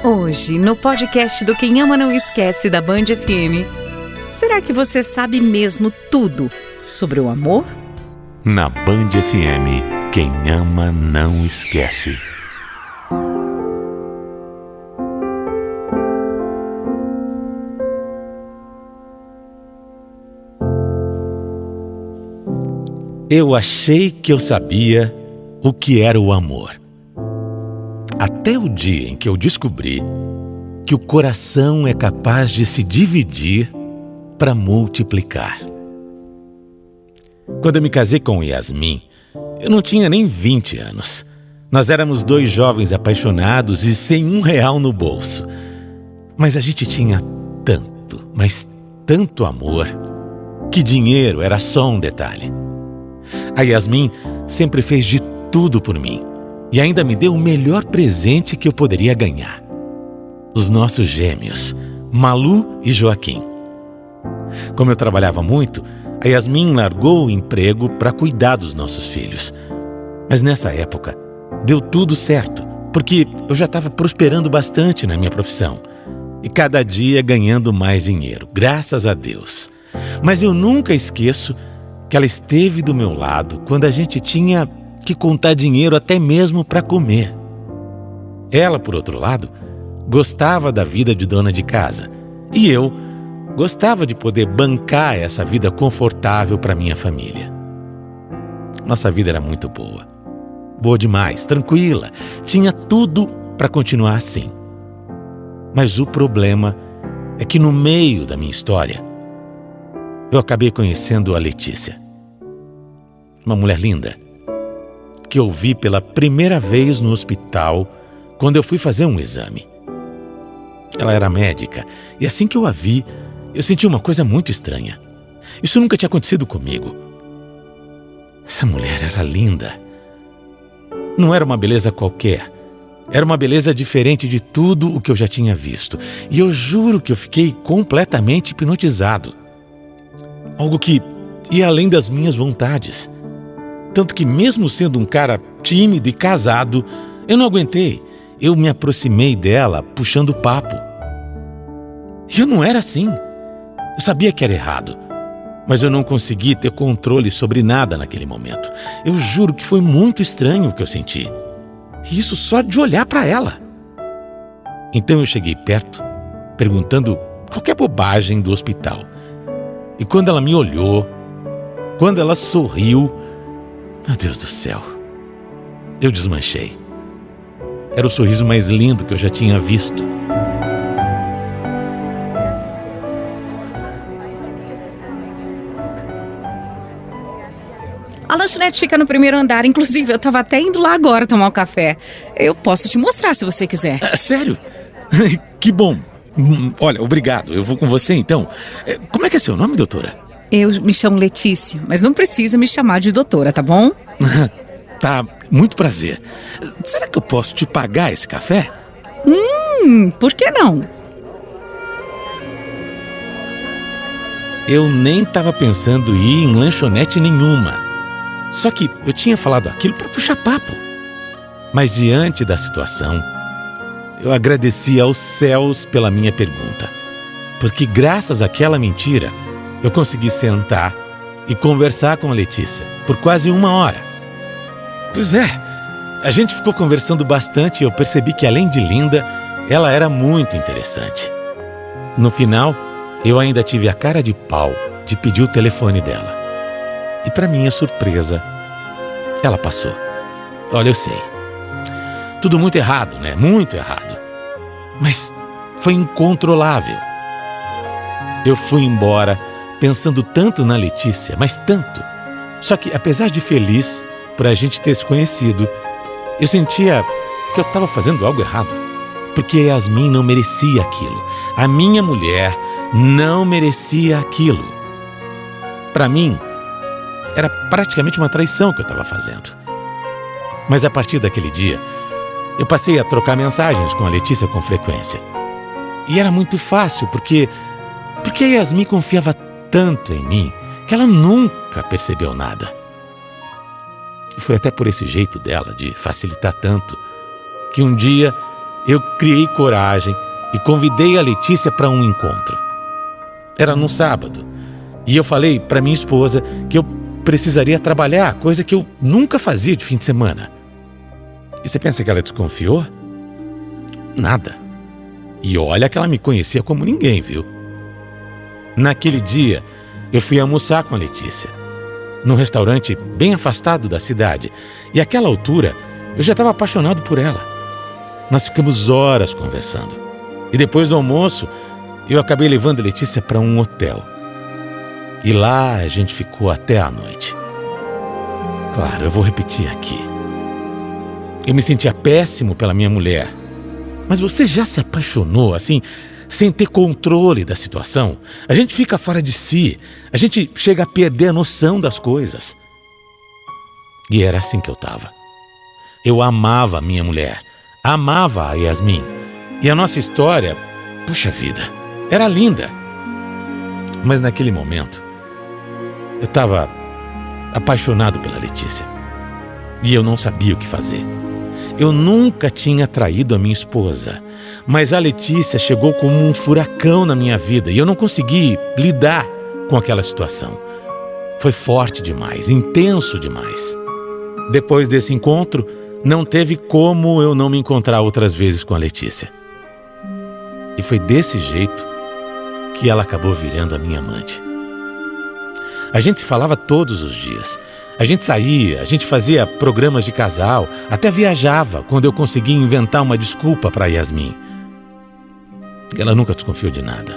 Hoje, no podcast do Quem Ama Não Esquece da Band FM, será que você sabe mesmo tudo sobre o amor? Na Band FM, quem ama não esquece. Eu achei que eu sabia o que era o amor. Até o dia em que eu descobri que o coração é capaz de se dividir para multiplicar. Quando eu me casei com Yasmin, eu não tinha nem 20 anos. Nós éramos dois jovens apaixonados e sem R$1 no bolso. Mas a gente tinha tanto, mas tanto amor, que dinheiro era só um detalhe. A Yasmin sempre fez de tudo por mim e ainda me deu o melhor presente que eu poderia ganhar. Os nossos gêmeos, Malu e Joaquim. Como eu trabalhava muito, a Yasmin largou o emprego para cuidar dos nossos filhos. Mas nessa época, deu tudo certo, porque eu já estava prosperando bastante na minha profissão e cada dia ganhando mais dinheiro, graças a Deus. Mas eu nunca esqueço que ela esteve do meu lado quando a gente tinha que contar dinheiro até mesmo para comer. Ela, por outro lado, gostava da vida de dona de casa e eu gostava de poder bancar essa vida confortável para minha família. Nossa vida era muito boa. Boa demais, tranquila. Tinha tudo para continuar assim. Mas o problema é que no meio da minha história, eu acabei conhecendo a Letícia. Uma mulher linda, que eu vi pela primeira vez no hospital quando eu fui fazer um exame. Ela era médica e assim que eu a vi, eu senti uma coisa muito estranha. Isso nunca tinha acontecido comigo. Essa mulher era linda. Não era uma beleza qualquer. Era uma beleza diferente de tudo o que eu já tinha visto. E eu juro que eu fiquei completamente hipnotizado. Algo que ia além das minhas vontades. Tanto que mesmo sendo um cara tímido e casado, eu não aguentei. Eu me aproximei dela puxando papo. E eu não era assim. Eu sabia que era errado, mas eu não consegui ter controle sobre nada naquele momento. Eu juro que foi muito estranho o que eu senti. E isso só de olhar para ela. Então eu cheguei perto, perguntando qualquer bobagem do hospital. E quando ela me olhou, quando ela sorriu, meu Deus do céu, eu desmanchei. Era o sorriso mais lindo que eu já tinha visto. A lanchonete fica no primeiro andar. Inclusive, eu tava até indo lá agora tomar um café. Eu posso te mostrar se você quiser. Sério? Que bom. Olha, obrigado. Eu vou com você então. Como é que é seu nome, doutora? Eu me chamo Letícia, mas não precisa me chamar de doutora, tá bom? Tá, muito prazer. Será que eu posso te pagar esse café? Por que não? Eu nem estava pensando em ir em lanchonete nenhuma. Só que eu tinha falado aquilo para puxar papo. Mas diante da situação, eu agradeci aos céus pela minha pergunta. Porque graças àquela mentira, eu consegui sentar e conversar com a Letícia por quase 1 hora. Pois é, a gente ficou conversando bastante e eu percebi que além de linda, ela era muito interessante. No final, eu ainda tive a cara de pau de pedir o telefone dela. E para minha surpresa, ela passou. Olha, eu sei. Tudo muito errado, né? Muito errado. Mas foi incontrolável. Eu fui embora pensando tanto na Letícia, mas tanto. Só que, apesar de feliz por a gente ter se conhecido, eu sentia que eu estava fazendo algo errado. Porque a Yasmin não merecia aquilo. A minha mulher não merecia aquilo. Para mim, era praticamente uma traição que eu estava fazendo. Mas a partir daquele dia, eu passei a trocar mensagens com a Letícia com frequência. E era muito fácil, porque a Yasmin confiava tanto em mim que ela nunca percebeu nada. E foi até por esse jeito dela de facilitar tanto que um dia eu criei coragem e convidei a Letícia para um encontro. Era num sábado, e eu falei para minha esposa que eu precisaria trabalhar, coisa que eu nunca fazia de fim de semana. E você pensa que ela desconfiou? Nada. E olha que ela me conhecia como ninguém, viu? Naquele dia, eu fui almoçar com a Letícia, num restaurante bem afastado da cidade. E àquela altura, eu já estava apaixonado por ela. Nós ficamos horas conversando. E depois do almoço, eu acabei levando a Letícia para um hotel. E lá a gente ficou até a noite. Claro, eu vou repetir aqui. Eu me sentia péssimo pela minha mulher. Mas você já se apaixonou assim, sem ter controle da situação? A gente fica fora de si. A gente chega a perder a noção das coisas. E era assim que eu estava. Eu amava a minha mulher. Amava a Yasmin. E a nossa história, puxa vida, era linda. Mas naquele momento, eu estava apaixonado pela Letícia. E eu não sabia o que fazer. Eu nunca tinha traído a minha esposa, mas a Letícia chegou como um furacão na minha vida e eu não consegui lidar com aquela situação. Foi forte demais, intenso demais. Depois desse encontro, não teve como eu não me encontrar outras vezes com a Letícia. E foi desse jeito que ela acabou virando a minha amante. A gente se falava todos os dias. A gente saía, a gente fazia programas de casal, até viajava quando eu conseguia inventar uma desculpa para Yasmin. Ela nunca desconfiou de nada.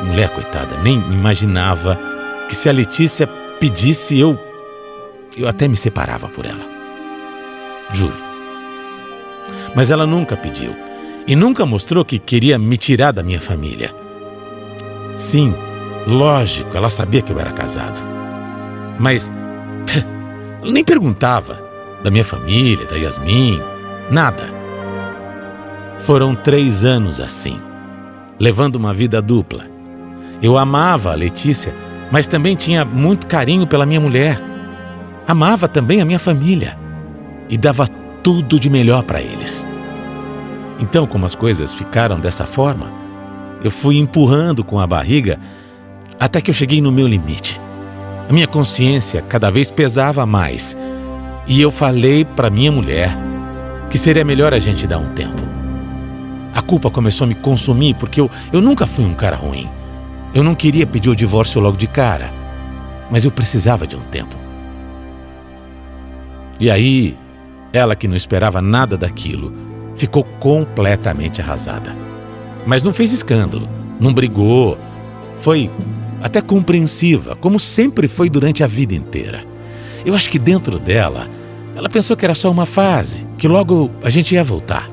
Mulher, coitada, nem imaginava que se a Letícia pedisse, eu até me separava por ela. Juro. Mas ela nunca pediu e nunca mostrou que queria me tirar da minha família. Sim, lógico, ela sabia que eu era casado. Mas ela nem perguntava da minha família, da Yasmin, nada. Foram 3 anos assim, levando uma vida dupla. Eu amava a Letícia, mas também tinha muito carinho pela minha mulher. Amava também a minha família e dava tudo de melhor para eles. Então, como as coisas ficaram dessa forma, eu fui empurrando com a barriga até que eu cheguei no meu limite. A minha consciência cada vez pesava mais e eu falei para minha mulher que seria melhor a gente dar um tempo. A culpa começou a me consumir porque eu nunca fui um cara ruim. Eu não queria pedir o divórcio logo de cara, mas eu precisava de um tempo. E aí, ela que não esperava nada daquilo, ficou completamente arrasada. Mas não fez escândalo, não brigou, foi até compreensiva, como sempre foi durante a vida inteira. Eu acho que dentro dela, ela pensou que era só uma fase, que logo a gente ia voltar.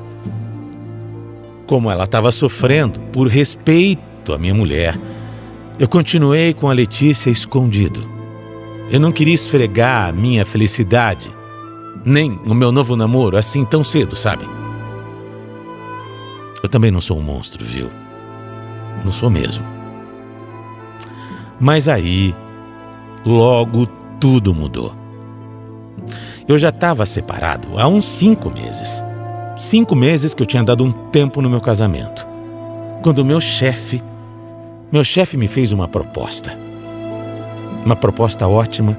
Como ela estava sofrendo por respeito à minha mulher, eu continuei com a Letícia escondido. Eu não queria esfregar a minha felicidade, nem o meu novo namoro assim tão cedo, sabe? Eu também não sou um monstro, viu? Não sou mesmo. Mas aí, logo tudo mudou. Eu já estava separado há uns 5 meses. 5 meses que eu tinha dado um tempo no meu casamento. Quando o meu chefe me fez uma proposta. Uma proposta ótima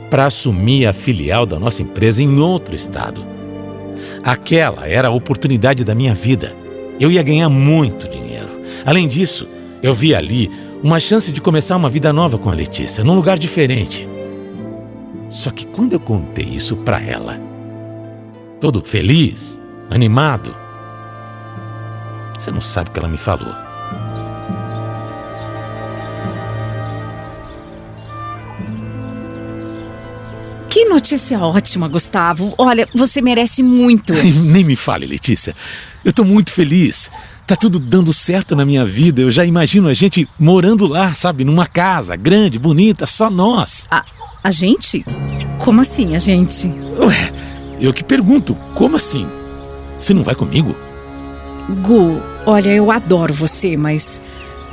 para assumir a filial da nossa empresa em outro estado. Aquela era a oportunidade da minha vida. Eu ia ganhar muito dinheiro. Além disso, eu vi ali uma chance de começar uma vida nova com a Letícia, num lugar diferente. Só que quando eu contei isso para ela, todo feliz, animado, você não sabe o que ela me falou. Que notícia ótima, Gustavo. Olha, você merece muito. Nem me fale, Letícia. Eu tô muito feliz. Tá tudo dando certo na minha vida. Eu já imagino a gente morando lá, sabe? Numa casa grande, bonita, só nós. A gente? Como assim, a gente? Ué, eu que pergunto, como assim? Você não vai comigo? Gu, olha, eu adoro você, mas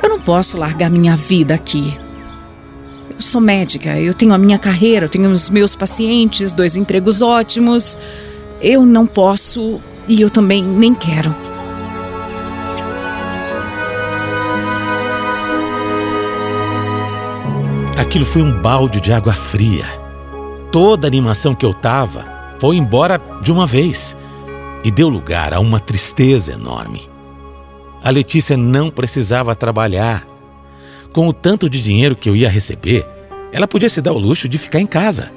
eu não posso largar minha vida aqui. Eu sou médica, eu tenho a minha carreira, eu tenho os meus pacientes, 2 empregos ótimos. Eu não posso E eu também nem quero. Aquilo foi um balde de água fria. Toda a animação que eu tava foi embora de uma vez e deu lugar a uma tristeza enorme. A Letícia não precisava trabalhar. Com o tanto de dinheiro que eu ia receber, ela podia se dar o luxo de ficar em casa.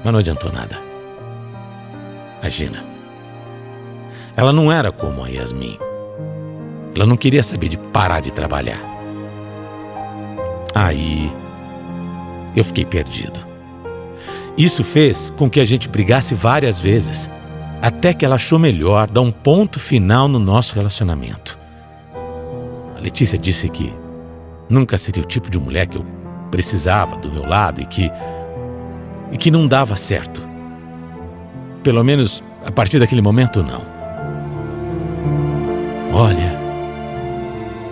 Mas não adiantou nada. Imagina. Ela não era como a Yasmin. Ela não queria saber de parar de trabalhar. Aí, eu fiquei perdido. Isso fez com que a gente brigasse várias vezes, até que ela achou melhor dar um ponto final no nosso relacionamento. A Letícia disse que nunca seria o tipo de mulher que eu precisava do meu lado e que não dava certo. Pelo menos, a partir daquele momento, não. Olha,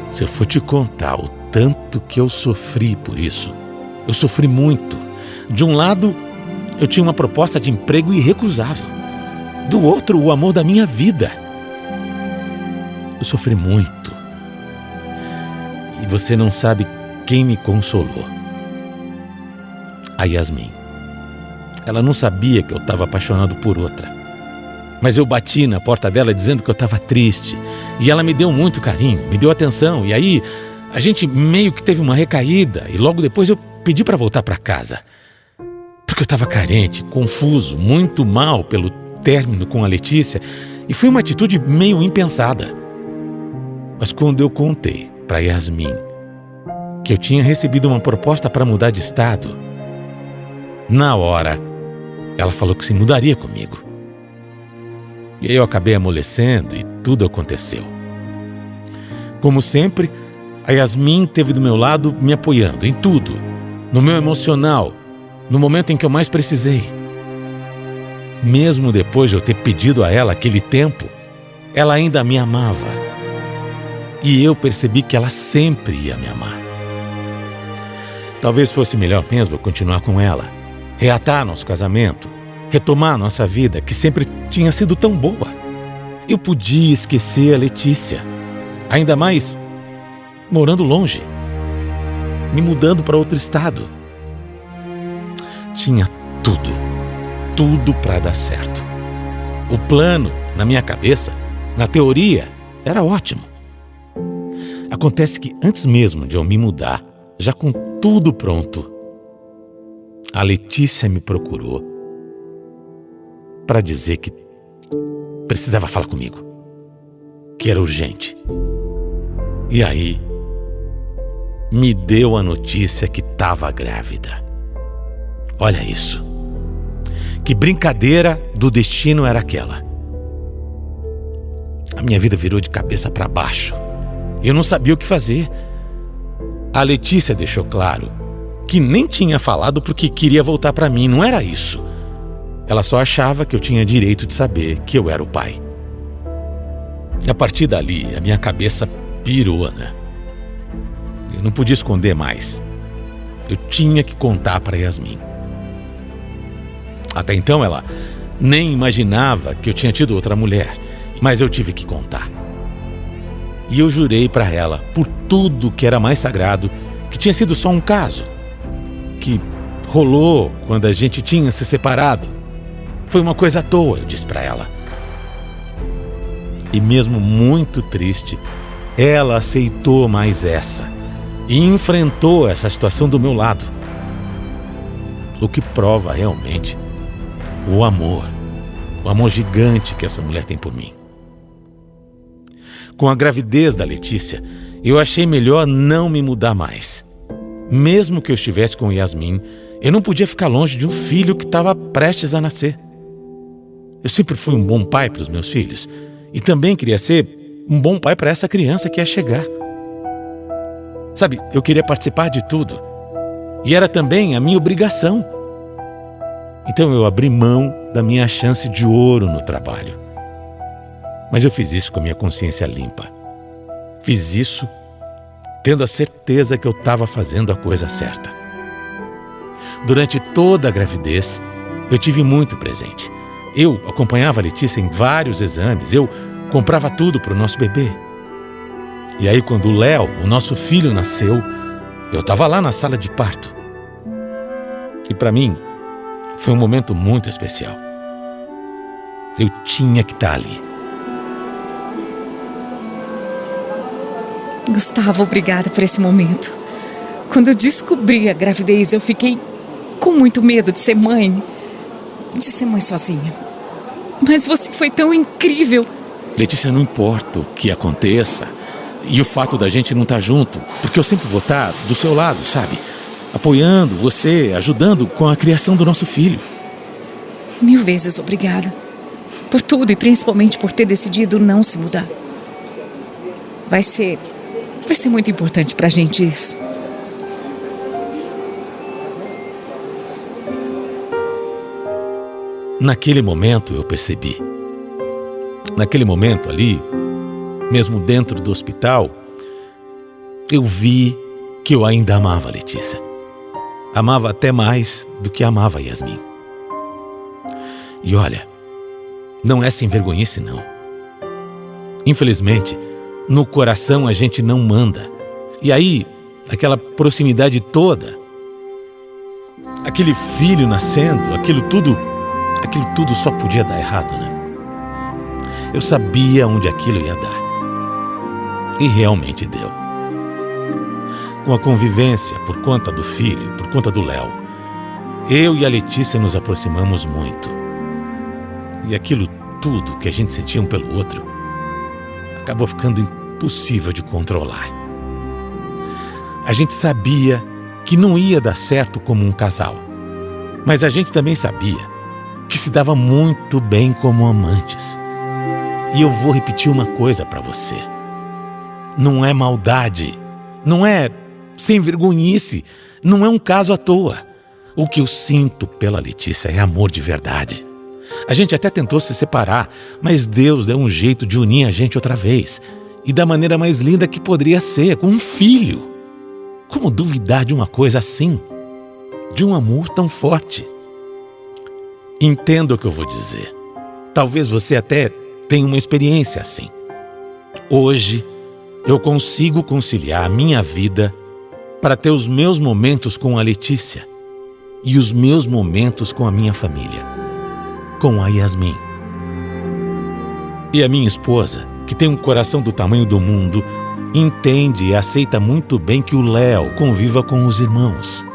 se eu for te contar o tanto que eu sofri por isso, eu sofri muito. De um lado, eu tinha uma proposta de emprego irrecusável. Do outro, o amor da minha vida. Eu sofri muito. E você não sabe quem me consolou. A Yasmin. Ela não sabia que eu estava apaixonado por outra. Mas eu bati na porta dela dizendo que eu estava triste. E ela me deu muito carinho, me deu atenção. E aí, a gente meio que teve uma recaída. E logo depois eu pedi para voltar para casa. Porque eu estava carente, confuso, muito mal pelo término com a Letícia. E foi uma atitude meio impensada. Mas quando eu contei para Yasmin que eu tinha recebido uma proposta para mudar de estado, na hora, ela falou que se mudaria comigo. E aí eu acabei amolecendo e tudo aconteceu. Como sempre, a Yasmin esteve do meu lado me apoiando em tudo. No meu emocional, no momento em que eu mais precisei. Mesmo depois de eu ter pedido a ela aquele tempo, ela ainda me amava. E eu percebi que ela sempre ia me amar. Talvez fosse melhor mesmo eu continuar com ela, reatar nosso casamento, retomar nossa vida, que sempre tinha sido tão boa. Eu podia esquecer a Letícia, ainda mais morando longe, me mudando para outro estado. Tinha tudo para dar certo. O plano, na minha cabeça, na teoria, era ótimo. Acontece que antes mesmo de eu me mudar, já com tudo pronto, a Letícia me procurou para dizer que precisava falar comigo, que era urgente. E aí, me deu a notícia que estava grávida. Olha isso. Que brincadeira do destino era aquela? A minha vida virou de cabeça para baixo. Eu não sabia o que fazer. A Letícia deixou claro que nem tinha falado porque queria voltar para mim, não era isso. Ela só achava que eu tinha direito de saber que eu era o pai. E a partir dali, a minha cabeça pirou, né? Eu não podia esconder mais. Eu tinha que contar para Yasmin. Até então ela nem imaginava que eu tinha tido outra mulher, mas eu tive que contar. E eu jurei para ela, por tudo que era mais sagrado, que tinha sido só um caso, que rolou quando a gente tinha se separado. Foi uma coisa à toa, eu disse para ela. E mesmo muito triste, ela aceitou mais essa e enfrentou essa situação do meu lado. O que prova realmente o amor gigante que essa mulher tem por mim. Com a gravidez da Letícia, eu achei melhor não me mudar mais. Mesmo que eu estivesse com Yasmin, eu não podia ficar longe de um filho que estava prestes a nascer. Eu sempre fui um bom pai para os meus filhos e também queria ser um bom pai para essa criança que ia chegar. Sabe, eu queria participar de tudo e era também a minha obrigação. Então eu abri mão da minha chance de ouro no trabalho. Mas eu fiz isso com a minha consciência limpa. Fiz isso tendo a certeza que eu estava fazendo a coisa certa. Durante toda a gravidez, eu tive muito presente. Eu acompanhava a Letícia em vários exames, eu comprava tudo para o nosso bebê. E aí, quando o Léo, o nosso filho, nasceu, eu estava lá na sala de parto. E para mim, foi um momento muito especial. Eu tinha que estar ali. Gustavo, obrigada por esse momento. Quando eu descobri a gravidez, eu fiquei com muito medo de ser mãe sozinha. Mas você foi tão incrível. Letícia, não importa o que aconteça e o fato da gente não estar junto, porque eu sempre vou estar do seu lado, sabe? Apoiando você, ajudando com a criação do nosso filho. 1000 vezes obrigada. Por tudo e principalmente por ter decidido não se mudar. Vai ser muito importante pra gente isso. Naquele momento eu percebi. Naquele momento ali, mesmo dentro do hospital, eu vi que eu ainda amava a Letícia. Amava até mais do que amava a Yasmin. E olha, não é sem vergonhice não. Infelizmente, no coração a gente não manda. E aí, aquela proximidade toda, aquele filho nascendo, aquilo tudo só podia dar errado, né? Eu sabia onde aquilo ia dar. E realmente deu. Com a convivência por conta do filho, por conta do Léo, eu e a Letícia nos aproximamos muito. E aquilo tudo que a gente sentia um pelo outro acabou ficando impossível de controlar. A gente sabia que não ia dar certo como um casal, mas a gente também sabia que se dava muito bem como amantes. E eu vou repetir uma coisa para você. Não é maldade, não é sem vergonhice, não é um caso à toa. O que eu sinto pela Letícia é amor de verdade. A gente até tentou se separar, mas Deus deu um jeito de unir a gente outra vez. E da maneira mais linda que poderia ser, com um filho. Como duvidar de uma coisa assim? De um amor tão forte? Entenda o que eu vou dizer. Talvez você até tenha uma experiência assim. Hoje, eu consigo conciliar a minha vida para ter os meus momentos com a Letícia e os meus momentos com a minha família, com a Yasmin. E a minha esposa, que tem um coração do tamanho do mundo, entende e aceita muito bem que o Léo conviva com os irmãos.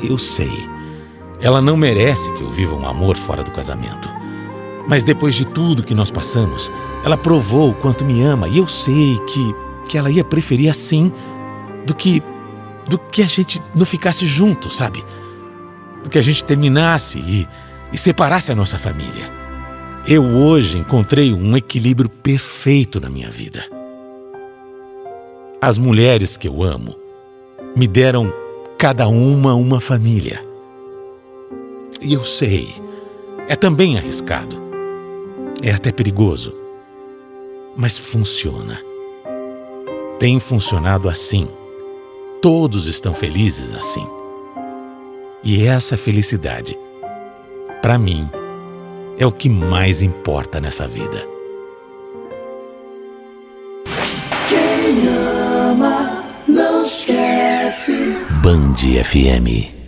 Eu sei, ela não merece que eu viva um amor fora do casamento. Mas depois de tudo que nós passamos, ela provou o quanto me ama. E eu sei que ela ia preferir assim do que a gente não ficasse junto, sabe? Do que a gente terminasse e separasse a nossa família. Eu hoje encontrei um equilíbrio perfeito na minha vida. As mulheres que eu amo me deram cada uma família. E eu sei, é também arriscado. É até perigoso. Mas funciona. Tem funcionado assim. Todos estão felizes assim. E essa felicidade, para mim, é o que mais importa nessa vida. Quem ama, não esquece. Band FM.